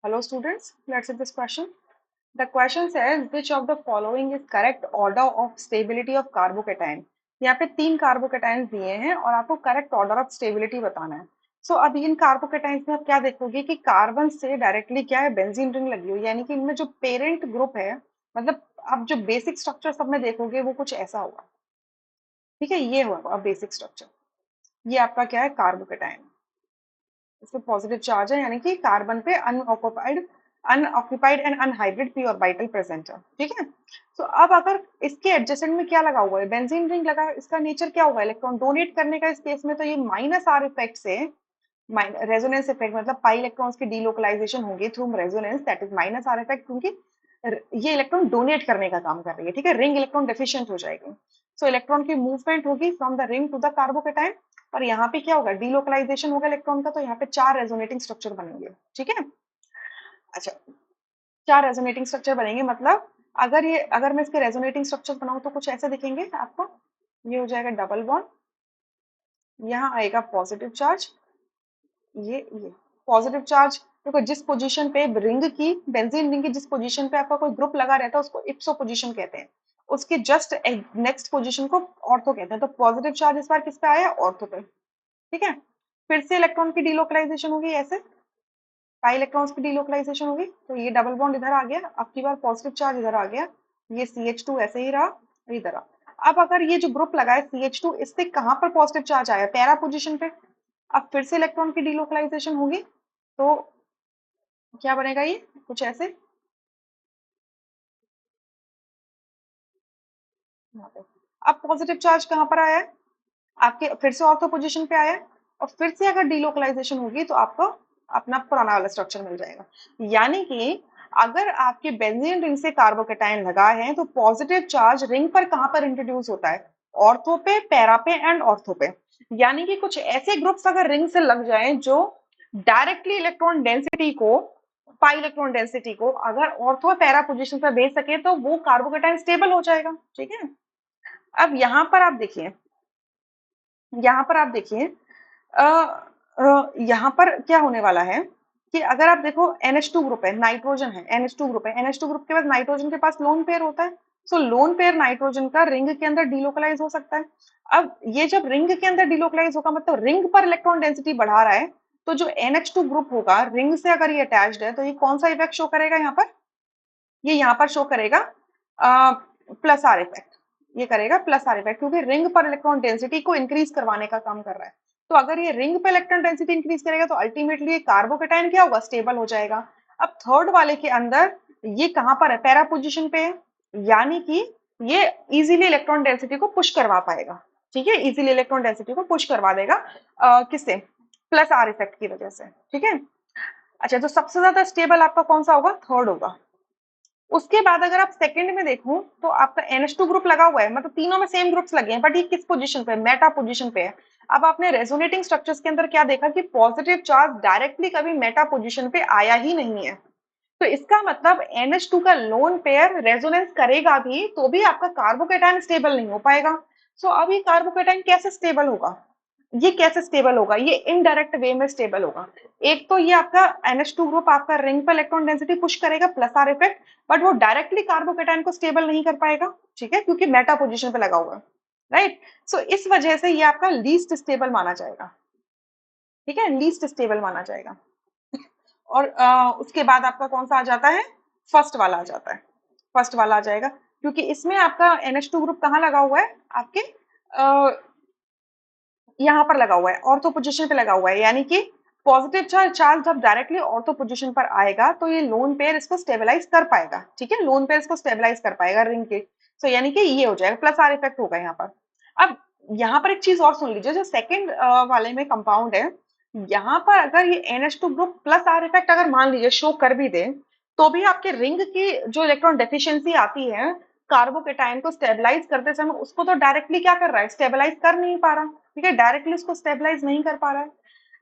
Hello students, let's see this question. The question says which of the following is correct order of stability of carbocation. यहाँ पे 3 carbocations दिए हैं और आपको correct order of stability बताना है। अब इन कार्बोकेटाइंस में आप क्या देखोगे कि कार्बन से डायरेक्टली क्या है, बेंजीन रिंग लगी हुई है, यानी कि इनमें जो पेरेंट ग्रुप है, मतलब आप जो बेसिक स्ट्रक्चर सब में देखोगे वो कुछ ऐसा होगा। ठीक है, ये होगा बेसिक स्ट्रक्चर। ये आपका क्या है, कार्बोकेटाइन। इसमें पॉजिटिव चार्ज है, यानी कि कार्बन पे unoccupied and unhybrid P orbital present है। ठीक है, अब अगर इसके एडजेसेंट में क्या लगा हुआ है, बेंजीन रिंग लगा, इसका नेचर क्या होगा, इलेक्ट्रॉन डोनेट करने का। इस केस में तो ये माइनस आर इफेक्ट से रेजोनेंस इफेक्ट, मतलब पाई इलेक्ट्रॉन्स की डीलोकलाइजेशन होगी through resonance, that is minus are effect, क्योंकि ये इलेक्ट्रॉन डोनेट करने का काम कर रही है। ठीक है, रिंग इलेक्ट्रॉन डेफिशिएंट हो जाएगी। इलेक्ट्रॉन की मूवमेंट होगी from the ring to the carbocation, और यहाँ पे क्या होगा, डीलोकलाइजेशन होगा इलेक्ट्रॉन का, तो यहाँ पे 4 रेजोनेटिंग स्ट्रक्चर बनेंगे। ठीक है, अच्छा, 4 रेजोनेटिंग स्ट्रक्चर बनेंगे, मतलब अगर मैं इसके रेजोनेटिंग स्ट्रक्चर बनाऊं तो कुछ ऐसे दिखेंगे आपको। ये हो जाएगा डबल बॉन्ड, यहाँ आएगा पॉजिटिव चार्ज, ये पॉजिटिव चार्ज। देखो जिस पोजीशन पे रिंग की, बेंजीन रिंग की जिस पोजीशन पे आपका कोई ग्रुप लगा रहता है उसको इप्सो पोजीशन कहते हैं, उसके जस्ट नेक्स्ट पोजीशन को ऑर्थो कहते हैं। तो पॉजिटिव चार्ज इस बार किस पे आया, ऑर्थो पे। ठीक है, फिर से इलेक्ट्रॉन की डीलोकलाइजेशन होगी, ऐसे पाई इलेक्ट्रॉन्स की डीलोकलाइजेशन होगी, तो ये डबल बॉन्ड इधर आ गया, अब की बार पॉजिटिव चार्ज इधर आ गया, ये CH2 ऐसे ही रहा, इधर आ। अब अगर ये जो ग्रुप लगा है CH2, इससे कहां पर पॉजिटिव चार्ज आया, पैरा पोजीशन पे। अब फिर से इलेक्ट्रॉन की डीलोकलाइजेशन होगी, तो क्या बनेगा, ये कुछ ऐसे यहाँ पे। अब पॉजिटिव चार्ज कहां पर आया है, आपके फिर से ऑर्थो पोजीशन पे आया है, और फिर से अगर डीलोकलाइजेशन होगी तो आपको अपना पुराना वाला स्ट्रक्चर मिल जाएगा। यानी कि अगर आपके बेंजीन रिंग से कार्बोकेटाइन लगा है तो पॉजिटिव चार्ज रिंग पर कहां पर इंट्रोड्यूस होता है, ऑर्थो पे, पैरा पे एंड ऑर्थो पे। यानी कि कुछ ऐसे ग्रुप्स अगर रिंग से लग जाएं जो डायरेक्टली इलेक्ट्रॉन डेंसिटी को, पाई इलेक्ट्रॉन डेंसिटी को अगर ऑर्थो पैरा पोजीशन पर भेज सके तो वो कार्बोकेटाइन स्टेबल हो जाएगा। ठीक है, अब यहाँ पर आप देखिए, यहाँ पर क्या होने वाला है कि अगर आप देखो NH2 ग्रुप है, नाइट्रोजन है, NH2 ग्रुप है, NH2 ग्रुप के बाद नाइट्रोजन के पास लोन पेयर होता है। लोन पेयर नाइट्रोजन का रिंग के अंदर डीलोकलाइज हो सकता है। अब ये जब रिंग के अंदर डीलोकलाइज होगा, मतलब रिंग पर इलेक्ट्रॉन डेंसिटी बढ़ा रहा है, तो जो NH2 ग्रुप होगा रिंग से अगर ये अटैच्ड है, तो ये कौन सा इफेक्ट शो करेगा यहाँ पर, ये यहाँ पर शो करेगा प्लस आर इफेक्ट। ये करेगा प्लस आर इफेक्ट, क्योंकि रिंग पर इलेक्ट्रॉन डेंसिटी को इंक्रीज करवाने का काम कर रहा है। तो अगर ये रिंग पर इलेक्ट्रॉन डेंसिटी इंक्रीज करेगा तो अल्टीमेटली ये कार्बोकेटाइन क्या होगा, स्टेबल हो जाएगा। अब थर्ड वाले के अंदर ये कहां पर है, पैरा पोजीशन पे है, यानी कि ये इजीली इलेक्ट्रॉन डेंसिटी को पुश करवा पाएगा। ठीक है, इजीली इलेक्ट्रॉन डेंसिटी को पुश करवा देगा, किससे, प्लस आर इफेक्ट की वजह से। ठीक है, अच्छा, तो सबसे ज्यादा स्टेबल आपका कौन सा होगा, थर्ड होगा। उसके बाद अगर आप सेकंड में देखो तो आपका NH2 ग्रुप लगा हुआ है, मतलब तीनों में सेम ग्रुप्स लगे हैं, बट ये किस पोजीशन पे, मेटा पोजीशन पे है। अब आपने रेजोनेटिंग स्ट्रक्चर्स के अंदर क्या देखा कि पॉजिटिव चार्ज डायरेक्टली कभी मेटा पोजीशन पे आया ही नहीं है। तो इसका मतलब NH2 का लोन पेयर रेजोनेंस करेगा भी तो भी आपका कार्बोकेटाइन स्टेबल नहीं हो पाएगा। अब ये कार्बोकेटाइन कैसे स्टेबल होगा, ये कैसे स्टेबल होगा, ये इनडायरेक्ट वे में स्टेबल होगा। एक तो ये आपका NH2 ग्रुप आपका रिंग पर इलेक्ट्रॉन डेंसिटी पुश करेगा, प्लस आर इफेक्ट, बट वो डायरेक्टली कार्बोकेटाइन को स्टेबल नहीं कर पाएगा। ठीक है, क्योंकि मेटा पोजीशन पे लगा हुआ है, राइट। इस वजह से ये आपका लीस्ट स्टेबल माना जाएगा। ठीक है, लीस्ट स्टेबल माना जाएगा। और उसके बाद आपका कौन सा आ जाता है, फर्स्ट वाला आ जाता है, फर्स्ट वाला आ जाएगा, क्योंकि इसमें आपका NH2 ग्रुप कहाँ लगा हुआ है, आपके यहाँ पर लगा हुआ है, ऑर्थो पोजीशन पे लगा हुआ है। यानी कि पॉजिटिव चार्ज जब डायरेक्टली ऑर्थो पोजीशन पर आएगा तो ये लोन पेयर इसको स्टेबलाइज कर पाएगा। ठीक है, लोन पेयर इसको स्टेबलाइज कर पाएगा रिंग के। यानी कि ये हो जाएगा, प्लस आर इफेक्ट होगा यहाँ पर। अब यहाँ पर एक चीज और सुन लीजिए, जो सेकंड वाले में कंपाउंड है, यहाँ पर अगर ये NH2 group plus are effect अगर मान लीजिए शो कर भी दे, तो भी आपके रिंग की जो इलेक्ट्रॉन डेफिशिएंसी आती है कार्बोकेटाइन को स्टेबलाइज करते समय, उसको तो डायरेक्टली क्या कर रहा है, स्टेबलाइज कर नहीं पा रहा। ठीक है, डायरेक्टली उसको स्टेबलाइज नहीं कर पा रहा है।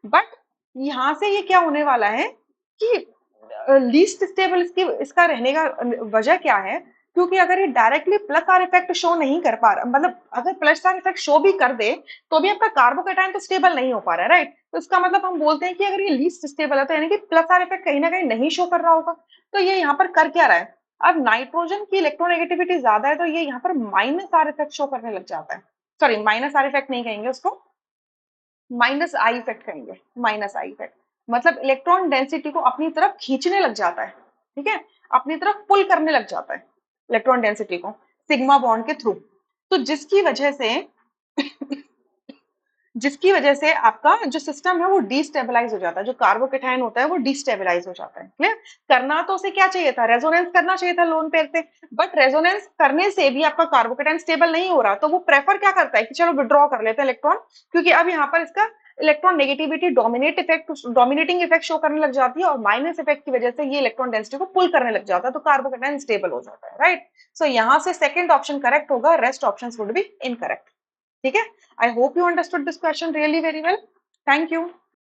बट यहाँ से ये क्या होने वाला है कि लीस्ट स्टेबल इसका रहने का वजह क्या है क्योंकि अगर ये directly plus are effect show नहीं कर पा रहा, मतलब अगर प्लस आर इफेक्ट शो भी कर दे तो भी आपका कार्बोकेटाइन तो स्टेबल नहीं हो पा रहा है, राइट? तो इसका मतलब हम बोलते हैं कि अगर ये लीस्ट स्टेबल है तो यानी कि प्लस आर इफेक्ट कहीं ना कहीं नहीं शो कर रहा होगा। तो ये यहाँ पर कर क्या रहा है? अब नाइट्रोजन की इलेक्ट्रोनेगेटिविटी ज्यादा है तो ये यहाँ पर माइनस आर इफेक्ट शो करने लग जाता है। सॉरी, माइनस आर इफेक्ट नहीं कहेंगे उसको, माइनस आई इफेक्ट कहेंगे। माइनस आई इफेक्ट मतलब इलेक्ट्रॉन डेंसिटी को अपनी तरफ खींचने लग जाता है, ठीक है, अपनी तरफ पुल करने लग जाता है इलेक्ट्रॉन डेंसिटी को सिग्मा बॉन्ड के थ्रू। तो जिसकी वजह से आपका जो सिस्टम है वो डिस्टेबलाइज हो जाता है, जो कार्बोकेटाइन होता है वो डिस्टेबलाइज हो जाता है। क्लियर? करना तो उसे क्या चाहिए था? रेजोनेंस करना चाहिए था लोन पेयर से, बट रेजोनेंस करने से भी आपका कार्बोकेटाइन स्टेबल नहीं हो रहा, तो वो प्रेफर क्या करता है कि चलो विड्रॉ कर लेते हैं इलेक्ट्रॉन, क्योंकि अब यहाँ पर इसका electron negativity dominating effect show करने लग जाती है और माइनस इफेक्ट की वजह से ये इलेक्ट्रॉन डेंसिटी को पुल करने लग जाता है, तो कार्बोकेटाइन स्टेबल हो जाता है, राइट? सो यहाँ से सेकंड ऑप्शन करेक्ट होगा, rest options would be incorrect. ठीक है? I hope you understood this question really very well. Thank you.